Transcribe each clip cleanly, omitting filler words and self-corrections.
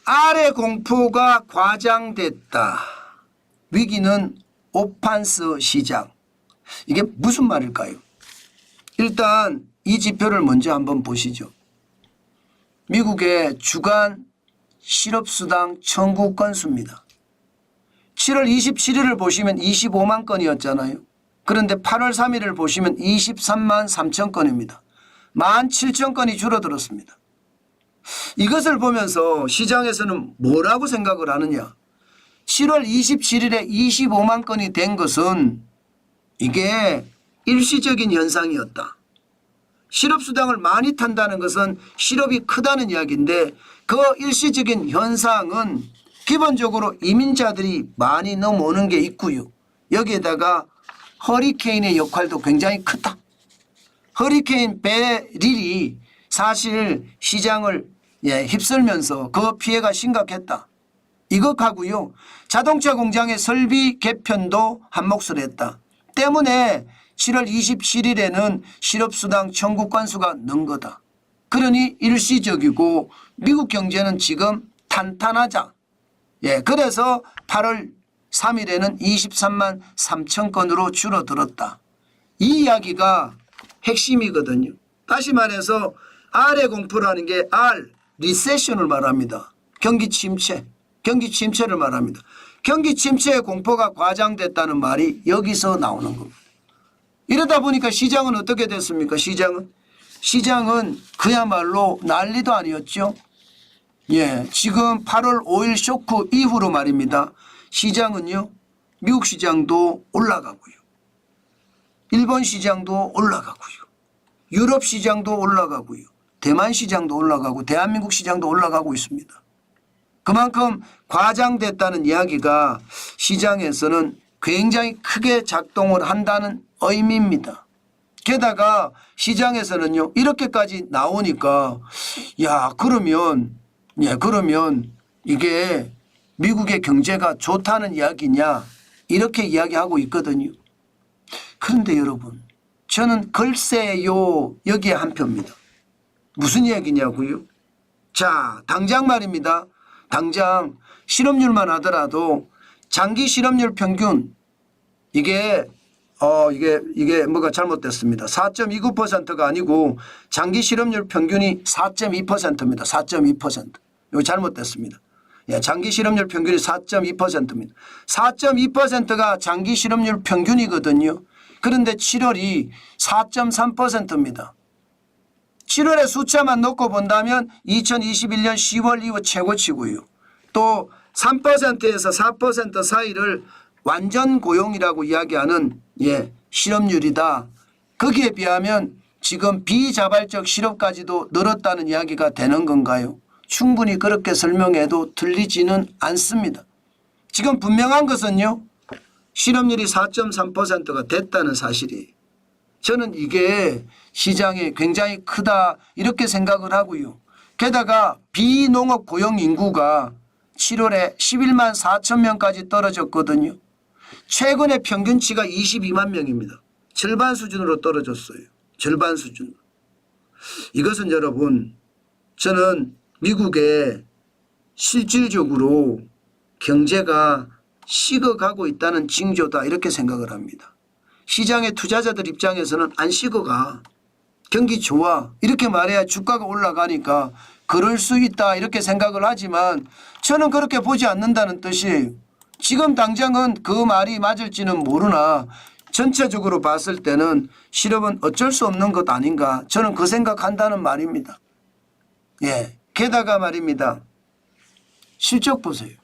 아래 공포가 과장됐다. 위기는 오판스 시장. 이게 무슨 말일까요? 일단 이 지표를 먼저 한번 보시죠. 미국의 주간 실업수당 청구 건수입니다. 7월 27일을 보시면 25만 건이었잖아요. 그런데 8월 3일을 보시면 23만 3천 건입니다. 17,000건이 줄어들었습니다. 이것을 보면서 시장에서는 뭐라고 생각을 하느냐. 7월 27일에 25만 건이 된 것은 이게 일시적인 현상이었다. 실업수당을 많이 탄다는 것은 실업이 크다는 이야기인데 그 일시적인 현상은 기본적으로 이민자들이 많이 넘어오는 게 있고요. 여기에다가 허리케인의 역할도 굉장히 크다. 허리케인 베릴이 사실 시장을 휩쓸면서 그 피해가 심각했다. 이것하고요. 자동차 공장의 설비 개편도 한몫을 했다. 때문에 7월 27일에는 실업수당 청구 건수가 는 거다. 그러니 일시적이고 미국 경제는 지금 탄탄하자. 그래서 8월 3일에는 23만 3천 건으로 줄어들었다. 이 이야기가 핵심이거든요. 다시 말해서 R의 공포라는 게 R, 리세션을 말합니다. 경기 침체를 말합니다. 경기 침체의 공포가 과장됐다는 말이 여기서 나오는 겁니다. 이러다 보니까 시장은 어떻게 됐습니까? 시장은 그야말로 난리도 아니었죠. 지금 8월 5일 쇼크 이후로 말입니다. 시장은요, 미국 시장도 올라가고요. 일본 시장도 올라가고요. 유럽 시장도 올라가고요. 대만 시장도 올라가고 대한민국 시장도 올라가고 있습니다. 그만큼 과장됐다는 이야기가 시장에서는 굉장히 크게 작동을 한다는 의미입니다. 게다가 시장에서는요, 이렇게까지 나오니까 그러면 이게 미국의 경제가 좋다는 이야기냐 이렇게 이야기하고 있거든요. 그런데 여러분, 저는 글쎄요 여기에 한 표입니다. 무슨 이야기냐고요? 자, 당장 말입니다. 당장 실업률만 하더라도 장기 실업률 평균 이게 뭐가 잘못됐습니다. 4.29%가 아니고 장기 실업률 평균이 4.2%입니다. 4.2%. 이거 잘못됐습니다. 장기 실업률 평균이 4.2%입니다. 4.2%가 장기 실업률 평균이거든요. 그런데 7월이 4.3%입니다. 7월의 숫자만 놓고 본다면 2021년 10월 이후 최고치고요. 또 3%에서 4% 사이를 완전 고용이라고 이야기하는 실업률이다. 거기에 비하면 지금 비자발적 실업까지도 늘었다는 이야기가 되는 건가요? 충분히 그렇게 설명해도 틀리지는 않습니다. 지금 분명한 것은요, 실업률이 4.3%가 됐다는 사실이에요. 저는 이게 시장에 굉장히 크다 이렇게 생각을 하고요. 게다가 비농업 고용 인구가 7월에 11만 4천 명까지 떨어졌거든요. 최근의 평균치가 22만 명입니다. 절반 수준으로 떨어졌어요. 절반 수준. 이것은 여러분, 저는 미국의 실질적으로 경제가 식어가고 있다는 징조다 이렇게 생각을 합니다. 시장의 투자자들 입장에서는 안 식어가. 경기 좋아. 이렇게 말해야 주가가 올라가니까 그럴 수 있다 이렇게 생각을 하지만 저는 그렇게 보지 않는다는 뜻이에요. 지금 당장은 그 말이 맞을지는 모르나 전체적으로 봤을 때는 실업은 어쩔 수 없는 것 아닌가 저는 그 생각한다는 말입니다. 게다가 말입니다. 실적 보세요.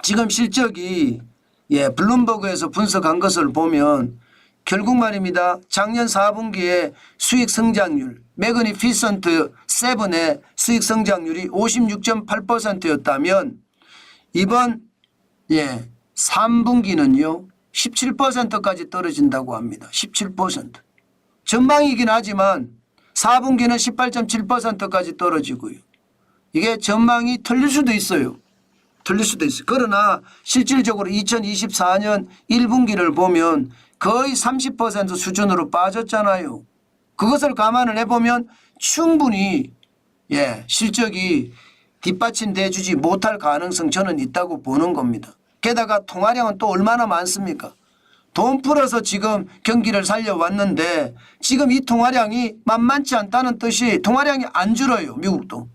지금 실적이 블룸버그에서 분석한 것을 보면 결국 말입니다. 작년 4분기에 수익 성장률 매그니피선트 7의 수익 성장률이 56.8%였다면 이번 3분기는요 17%까지 떨어진다고 합니다. 17%. 전망이긴 하지만 4분기는 18.7%까지 떨어지고요. 이게 전망이 틀릴 수도 있어요. 그러나 실질적으로 2024년 1분기를 보면 거의 30% 수준으로 빠졌잖아요. 그것을 감안을 해보면 충분히 실적이 뒷받침돼 주지 못할 가능성 저는 있다고 보는 겁니다. 게다가 통화량은 또 얼마나 많습니까? 돈 풀어서 지금 경기를 살려왔는데 지금 이 통화량이 만만치 않다는 뜻이 통화량이 안 줄어요. 미국도.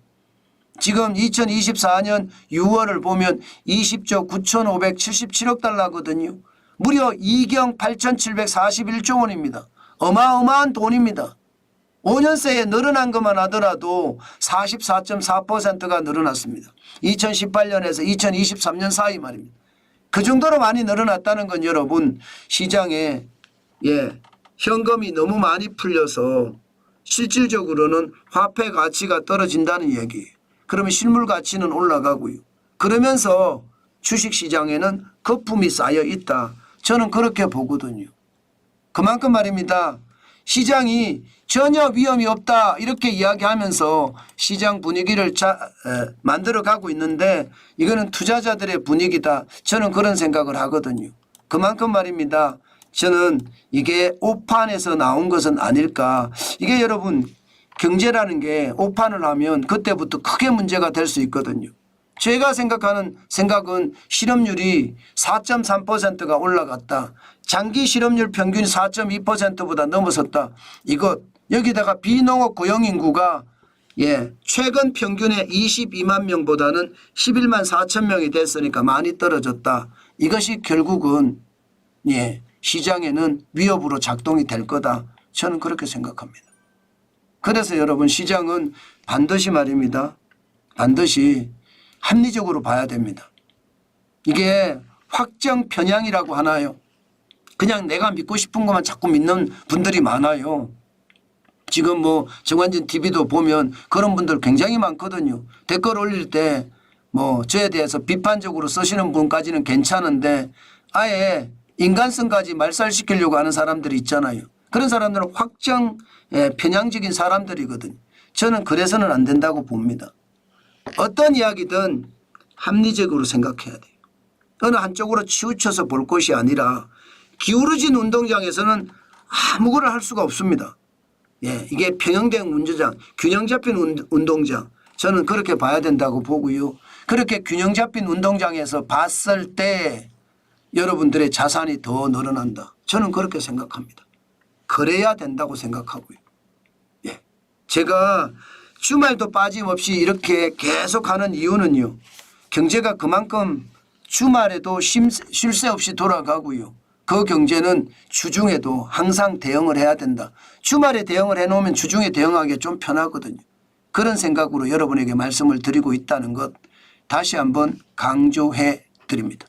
지금 2024년 6월을 보면 20조 9,577억 달러거든요. 무려 2경 8,741조 원입니다. 어마어마한 돈입니다. 5년 새에 늘어난 것만 하더라도 44.4%가 늘어났습니다. 2018년에서 2023년 사이 말입니다. 그 정도로 많이 늘어났다는 건 여러분 시장에 현금이 너무 많이 풀려서 실질적으로는 화폐 가치가 떨어진다는 얘기예요. 그러면 실물 가치는 올라가고요. 그러면서 주식시장에는 거품이 쌓여 있다. 저는 그렇게 보거든요. 그만큼 말입니다. 시장이 전혀 위험이 없다 이렇게 이야기하면서 시장 분위기를 만들어가고 있는데 이거는 투자자들의 분위기다. 저는 그런 생각을 하거든요. 그만큼 말입니다. 저는 이게 오판에서 나온 것은 아닐까. 이게 여러분 경제라는 게 오판을 하면 그때부터 크게 문제가 될 수 있거든요. 제가 생각하는 생각은 실업률이 4.3%가 올라갔다. 장기 실업률 평균이 4.2%보다 넘어섰다. 이것 여기다가 비농업 고용 인구가 최근 평균의 22만 명보다는 11만 4천 명이 됐으니까 많이 떨어졌다. 이것이 결국은 시장에는 위협으로 작동이 될 거다. 저는 그렇게 생각합니다. 그래서 여러분 시장은 반드시 말입니다. 반드시 합리적으로 봐야 됩니다. 이게 확정 편향이라고 하나요? 그냥 내가 믿고 싶은 것만 자꾸 믿는 분들이 많아요. 지금 뭐 정관진 TV도 보면 그런 분들 굉장히 많거든요. 댓글 올릴 때 뭐 저에 대해서 비판적으로 쓰시는 분까지는 괜찮은데 아예 인간성까지 말살시키려고 하는 사람들이 있잖아요. 그런 사람들은 확정 편향적인 사람들이거든요. 저는 그래서는 안 된다고 봅니다. 어떤 이야기든 합리적으로 생각해야 돼요. 어느 한쪽으로 치우쳐서 볼 것이 아니라 기울어진 운동장에서는 아무거나 할 수가 없습니다. 이게 평형된 운동장, 균형 잡힌 운동장. 저는 그렇게 봐야 된다고 보고요. 그렇게 균형 잡힌 운동장에서 봤을 때 여러분들의 자산이 더 늘어난다. 저는 그렇게 생각합니다. 그래야 된다고 생각하고요. 제가 주말도 빠짐없이 이렇게 계속하는 이유는요. 경제가 그만큼 주말에도 쉴 새 없이 돌아가고요. 그 경제는 주중에도 항상 대응을 해야 된다. 주말에 대응을 해놓으면 주중에 대응하기 좀 편하거든요. 그런 생각으로 여러분에게 말씀을 드리고 있다는 것 다시 한번 강조해 드립니다.